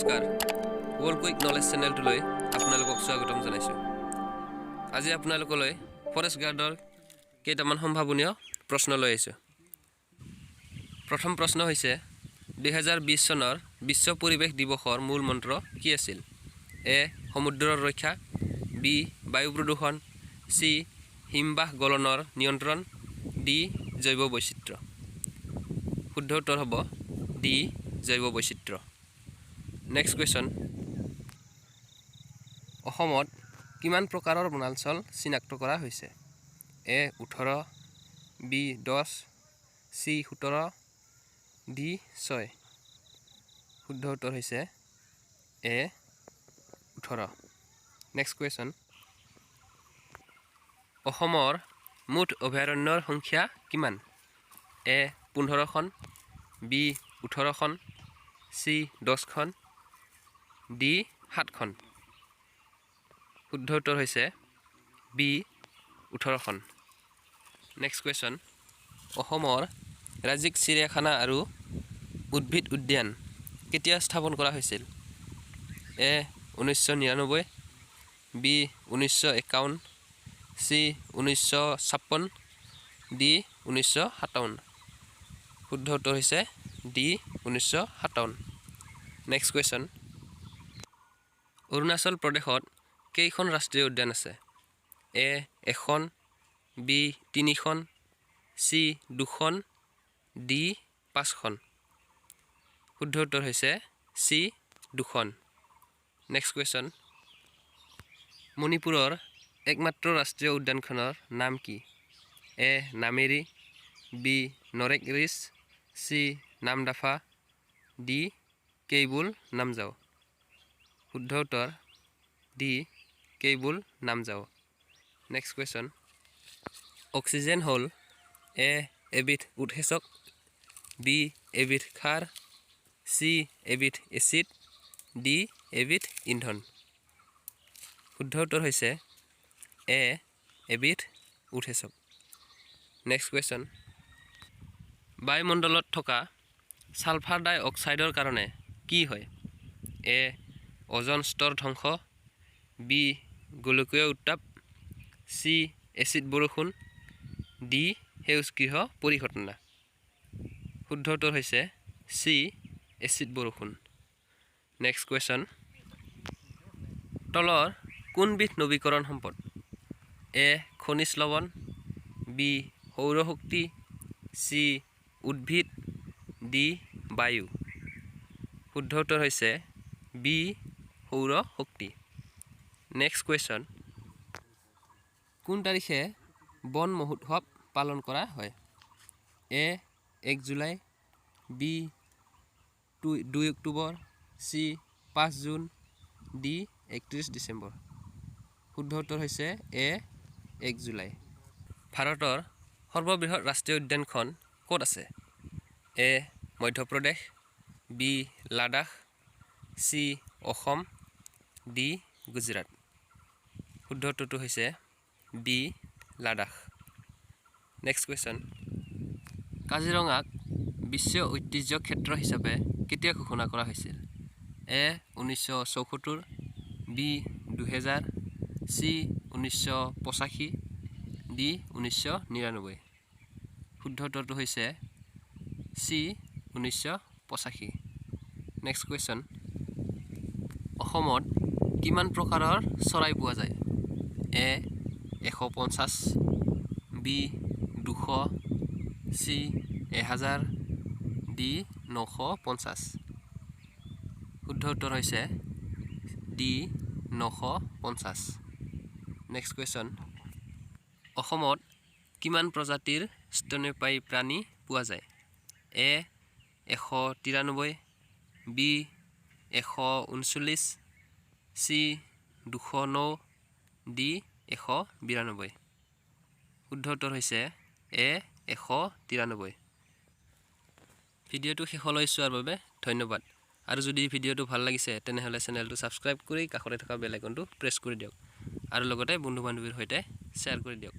নমস্কাৰ world quick knowledge চেনেলটোলৈ আপোনালোকক স্বাগতম জনাইছোঁ। আজি আপোনালোকলৈ ফৰেষ্ট গাৰ্ডৰ কেইটামান সম্ভাৱনীয় প্ৰশ্ন লৈ আহিছোঁ। প্ৰথম প্ৰশ্ন হৈছে 2020 চনৰ বিশ্ব পৰিৱেশ দিৱসৰ মূল মন্ত্ৰ কি আছিল? এ. সমুদ্ৰৰ ৰক্ষা, বি. বায়ু প্ৰদূষণ, চি. হিমবাহ গলনৰ নিয়ন্ত্ৰণ, ডি. জৈৱ বৈচিত্ৰ্য। শুদ্ধ উত্তৰ হ'ব ডি. জৈৱ বৈচিত্ৰ্য। নেক্সট কুৱেশ্যন, অসমত কিমান প্ৰকাৰৰ বনাঞ্চল চিনাক্ত কৰা হৈছে? এ. 18, বি. 10, চি. 17, ডি. 6। শুদ্ধ উত্তৰ হৈছে এ. 18। নেক্সট কুৱেশ্যন, অসমৰ মুঠ অভয়াৰণ্যৰ সংখ্যা কিমান? এ. 15খন, বি. 18খন, চি. 10খন, ডি. 7খন। শুদ্ধ উত্তৰ হৈছে বি. 18খন। নেক্সট কুৱেশ্যন, অসমৰ ৰাজ্যিক চিৰিয়াখানা আৰু উদ্ভিদ উদ্যান কেতিয়া স্থাপন কৰা হৈছিল? এ. 1999, বি. 1951, চি. 1956, ডি. 1957। শুদ্ধ উত্তৰ হৈছে ডি. 1957। নেক্সট কুৱেশ্যন, অৰুণাচল প্ৰদেশত কেইখন ৰাষ্ট্ৰীয় উদ্যান আছে? এ. 1খন, বি. 3খন, চি. 2খন, ডি. 5খন। শুদ্ধ উত্তৰ হৈছে চি. 2খন। নেক্সট কুৱেশ্যন, মণিপুৰৰ একমাত্ৰ ৰাষ্ট্ৰীয় উদ্যানখনৰ নাম কি? A. Nameri, B. Nokrek ridge, C. Namdapha, D. Keibul Lamjao. শুদ্ধ উত্তৰ D. Keibul Lamjao. Next question, oxygen হ'ল এ. এবিধ উৎসেচক, বি. এবিধ ক্ষাৰ, চি. এবিধ এচিড, ডি. এবিধ ইন্ধন। শুদ্ধ উত্তৰ হৈছে এ. এবিধ উৎসেচক। নেক্সট কুৱেশ্যন, বায়ুমণ্ডলত থকা ছালফাৰ ডাই অক্সাইডৰ কাৰণে কি হয়? এ. অজন স্তৰ ধ্বংস, বি. গোলকীয় উত্তাপ, চি. এচিড বৰষুণ, ডি. সেউজগৃহ পৰিঘটনা। শুদ্ধ উত্তৰ হৈছে চি. এচিড বৰষুণ। নেক্সট কুৱেশ্যন, তলৰ কোনবিধ নৱীকৰণ সম্পদ? এ. খনিজ লৱণ, বি. সৌৰশক্তি, চি. উদ্ভিদ, ডি. বায়ু। শুদ্ধ উত্তৰ হৈছে বি. সৌৰ শক্তি। নেক্সট কুৱেশ্যন, কোন তাৰিখে বন মহোৎসৱ পালন কৰা হয়? এ. 1 জুলাই, বি. 2 অক্টোবৰ, চি. 5 জুন, ডি. 31 ডিচেম্বৰ। শুদ্ধ উত্তৰ হৈছে এ. 1 জুলাই। ভাৰতৰ সৰ্ববৃহৎ ৰাষ্ট্ৰীয় উদ্যানখন ক'ত আছে? A. Madhya Pradesh, B. Ladakh, C. Assam, D. Gujarat. শুদ্ধ উত্তৰটো হৈছে বি. লাডাখ। নেক্সট কুৱেশ্যন, কাজিৰঙাক বিশ্ব ঐতিহ্য ক্ষেত্ৰ হিচাপে কেতিয়া ঘোষণা কৰা হৈছিল? এ. 1974, বি. 2000, চি. 1985, ডি. 1999। শুদ্ধ উত্তৰটো হৈছে চি. 1985। নেক্সট কুৱেশ্যন, অসমত কিমান প্ৰকাৰৰ চৰাই পোৱা যায়? এ. 150, বি. 200, চি. 1000, ডি. 950। শুদ্ধ উত্তৰ হৈছে ডি. 950। নেক্সট কুৱেশ্যন, অসমত কিমান প্ৰজাতিৰ স্তন্যপায়ী প্ৰাণী পোৱা যায়? এ. 193, বি. 139, চি. 209, ডি. 192। শুদ্ধ উত্তৰ হৈছে এ. 193। ভিডিঅ'টো শেষলৈ চোৱাৰ বাবে ধন্যবাদ। আৰু যদি ভিডিঅ'টো ভাল লাগিছে তেনেহ'লে চেনেলটো ছাবস্ক্ৰাইব কৰি কাষতে থকা বেল আইকনটো প্ৰেছ কৰি দিয়ক আৰু লগতে বন্ধু বান্ধৱীৰ সৈতে শ্বেয়াৰ কৰি দিয়ক।